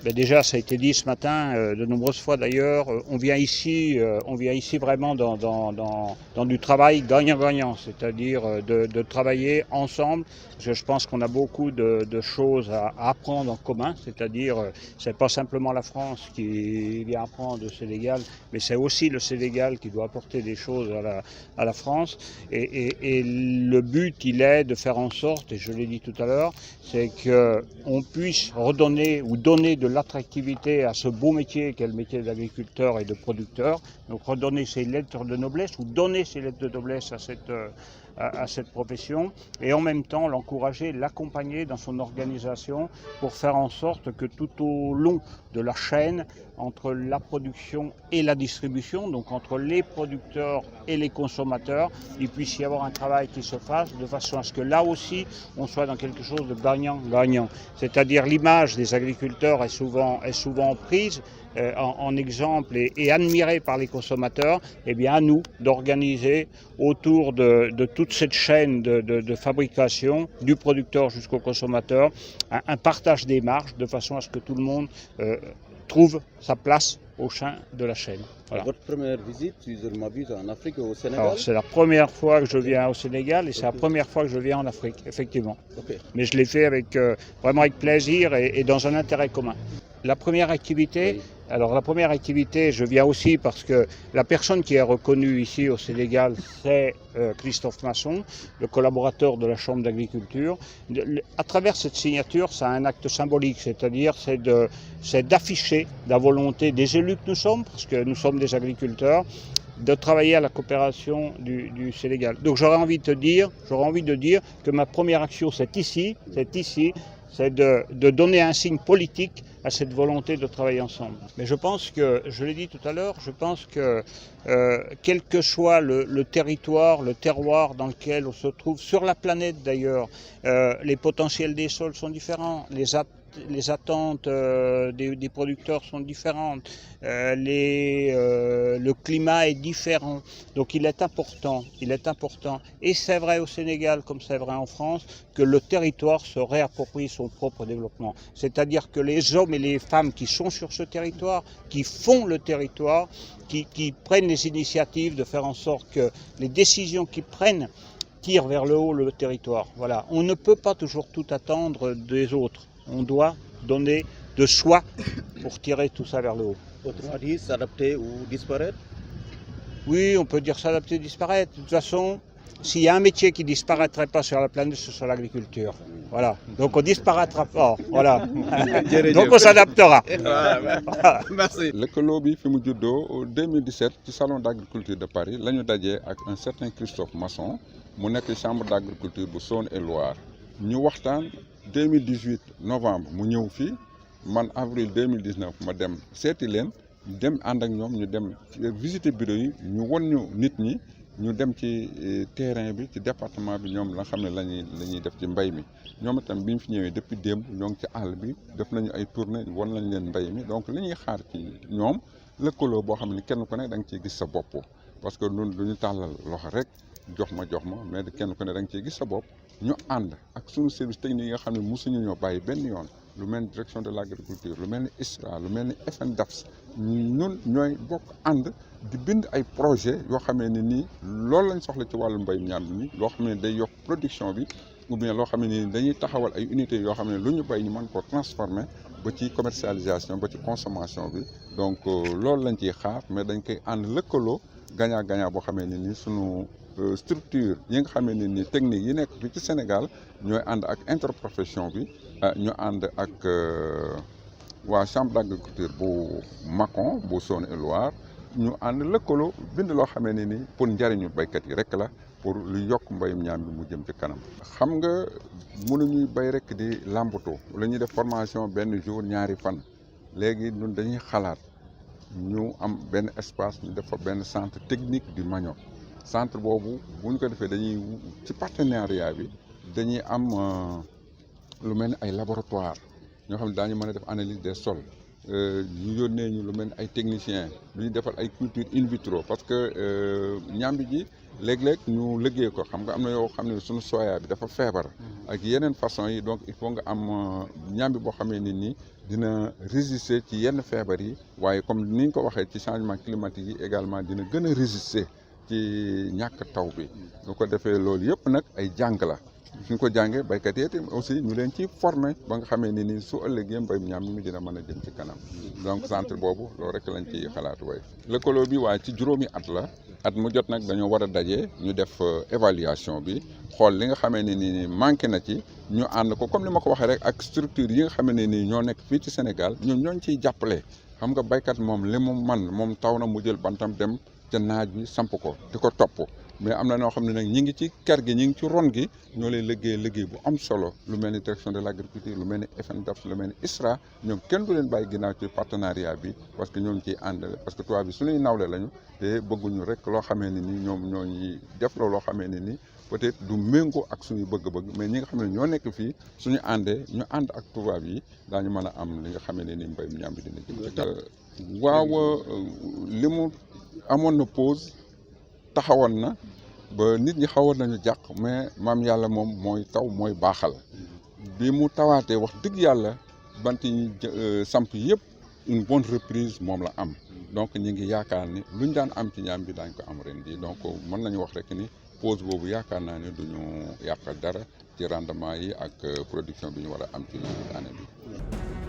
Ben déjà, ça a été dit ce matin, de nombreuses fois d'ailleurs, on vient ici vraiment dans du travail gagnant-gagnant, c'est-à-dire de travailler ensemble, parce que je pense qu'on a beaucoup de choses à apprendre en commun, c'est-à-dire c'est pas simplement la France qui vient apprendre au Sénégal, mais c'est aussi le Sénégal qui doit apporter des choses à la France, et le but, il est de faire en sorte, et je l'ai dit tout à l'heure, c'est qu'on puisse redonner ou donner de l'attractivité à ce beau métier qu'est le métier d'agriculteur et de producteur, donc redonner ses lettres de noblesse ou donner ses lettres de noblesse à cette profession, et en même temps l'encourager, l'accompagner dans son organisation pour faire en sorte que tout au long de la chaîne, entre la production et la distribution, donc entre les producteurs et les consommateurs, il puisse y avoir un travail qui se fasse de façon à ce que là aussi on soit dans quelque chose de gagnant-gagnant. C'est-à-dire l'image des agriculteurs est souvent prise en exemple et admirée par les consommateurs. Eh bien à nous d'organiser autour de toute cette chaîne de fabrication, du producteur jusqu'au consommateur, un partage des marges de façon à ce que tout le monde trouve sa place au sein de la chaîne. Voilà. Votre première visite, si je ne m'abuse, en Afrique, au Sénégal? Alors, c'est la première fois que je viens au Sénégal et c'est la première fois que je viens en Afrique, effectivement. Mais je l'ai fait vraiment avec plaisir et dans un intérêt commun. La première activité, je viens aussi parce que la personne qui est reconnue ici au Sénégal, c'est Christophe Masson, le collaborateur de la Chambre d'agriculture. À travers cette signature, ça a un acte symbolique, c'est-à-dire c'est d'afficher la volonté des élus que nous sommes, parce que nous sommes des agriculteurs, de travailler à la coopération du Sénégal. Donc j'aurais envie de dire que ma première action, c'est ici, c'est de donner un signe politique à cette volonté de travailler ensemble. Mais je pense que, je l'ai dit tout à l'heure, je pense que quel que soit le territoire, le terroir dans lequel on se trouve, sur la planète d'ailleurs, les potentiels des sols sont différents, les attentes des producteurs sont différentes, le climat est différent. Donc il est important, et c'est vrai au Sénégal comme c'est vrai en France, que le territoire se réapproprie son propre développement. C'est-à-dire que les hommes et les femmes qui sont sur ce territoire, qui font le territoire, qui prennent les initiatives de faire en sorte que les décisions qu'ils prennent tirent vers le haut le territoire. Voilà. On ne peut pas toujours tout attendre des autres. On doit donner de soi pour tirer tout ça vers le haut. Autrement dit, s'adapter ou disparaître? Oui, on peut dire s'adapter, disparaître. De toute façon, s'il y a un métier qui ne disparaîtrait pas sur la planète, ce sera l'agriculture. Voilà. Donc on ne disparaîtra pas. Voilà. Donc on s'adaptera. Merci. lëkkaloo bi fi mu juddoo 2017 ci salon d'agriculture de Paris la ñu dajee ak un certain Christophe Masson mu nekk chambre d'agriculture bu Saône-et-Loire ñu waxtaan 2018 novembre mu ñëw fii man avril 2019 ma dem seeti leen dem ànd ak ñoom ñu dem visiter bureau yi ñu won ñu nit ñi ñu dem ci terrain bi ci département bi ñoom la xam ne la ñuy def ci mbay mi ñoom itam bi ñu fi ñëwee depuis démb ñoo ngi ci àll bi def nañu ay tournée won nañ leen mbay mi donc li ñuy xaar ci ñoom lëkkaloo boo xam ne kenn ku ne da nga ciy gis sa bopp parce que ñun duñu tàllal loxo rek jox ma mais kenn ku ne da nga ciy gis sa bopp ñu ànd ak suñu service technique yi nga xam ne mosuñu ñoo bàyyi benn yoon lu mel ni direction de l'agriculture lu mel ni ISRA lu mel ni FNDAPS ñun ñooy bokk ànd di bind ay projet yoo xamee ne nii loolu lañ soxla ci wàllu mbay ñaam bi loo xam ne day yokk production bi ou bien loo xam ne nii dañuy taxawal ay unités yoo xam ne lu ñu bay ñu mën ko transformer ba ci commercialisation ba ci consommation bi donc loolu lañ ciy xaar mais dañ koy ànd lëkkaloo gagnant-gagnant boo xamee ne nii sunu structure yi nga xamee ne nii technique yi nekk fii ci Sénégal ñooy ànd ak interprofession bi ñu ànd ak waa chambre d'agriculture bu Mâcon bu Saône-et-Loire ñu ànd lëkkaloo bind loo xamee ne ni pour njariñu baykat yi rek la pour lu yokk mbayum ñaam bi mu jëm ci kanam. xam nga mënuñuy bay rek di làmbatoo la ñuy def formation benn jour ñaari fan léegi ñun dañuy xalaat ñu am benn espace ñu def fa benn centre technique du manioc centre boobu bu ñu ko defee dañuy ci partenariat bi dañuy am lu mel ni ay laboratoire ñoo xam ne daañu mën a def analyse des sols ñu yónnee ñu lu mel ni ay techniciens lu ñu defal ay culture in vitro parce que ñambi ji léeg-léeg ñu liggéey ko xam nga am na yoo xam ne suñu soya bi dafa feebar ak yeneen façon yi donc il faut nga am ñambi boo xamee ni nii dina résister ci yenn feebar yi waaye comme ni ñu ko waxee ci changement climatique yi également dina gën a résister ci ñàkk taw bi bu ko defee loolu yëpp nag ay jàng la suñ ko jàngee béykat yi itam aussi ñu leen ci former ba nga xamee ni nii su ëllëgee mbéy mi ñaam mi dina mën a jëm ci kanam donc centre boobu loolu rek lañ ci xalaat way lëkkaloo bi waaye ci juróomi at la at mu jot nag dañoo war a daje ñu def évaluation bi xool li nga xamee ne nii manqué na ci ñu ànd ko comme ni ma ko waxee rek ak structure yi nga xamee ne nii ñoo nekk fii ci Sénégal ñun ñooñ ciy jàppale xam nga béykat moom li mu man moom taw na mu jël bantam dem ca naaj bi samp ko di ko topp mais am na ñoo xam ne nag ñi ngi ci ker gi ñi ngi ci ron gi ñoo lay liggéey bu am solo lu mel ni direction de l' agriculture lu mel ni FNDAF lu mel ni ISRA ñoom kenn du leen bàyyi ginnaaw ci partenariat bi parce que ñoo ngi ciy ànd parce que tubaab bi suñuy nawle lañu te bëgguñu rek loo xamee ne ni ñoom ñoo ñuy def loo xamee ne ni peut-être du méngoo ak suñu bëgg-bëgg mais ñi nga xam ne ñoo nekk fii suñu àndee ñu ànd ak tubaab yi daañu mën a am li nga xamee ne ni mbéy mi ñaam bi dina jëm. waaw li mu amoon na pause taxawoon na ba nit ñi xawoon nañu jàq mais maam yàlla moom mooy taw mooy baaxal bi mu tawaatee wax dëgg yàlla bant yi samp yëpp une bonne reprise moom la am donc ñu ngi yaakaar ni luñ daan am ci ñaam bi daañ ko am ren ji donc mën nañu wax rek ni pause boobu yaakaar naa ne duñu yàqal dara ci rendement yi ak production bi ñu war a am ci année bi.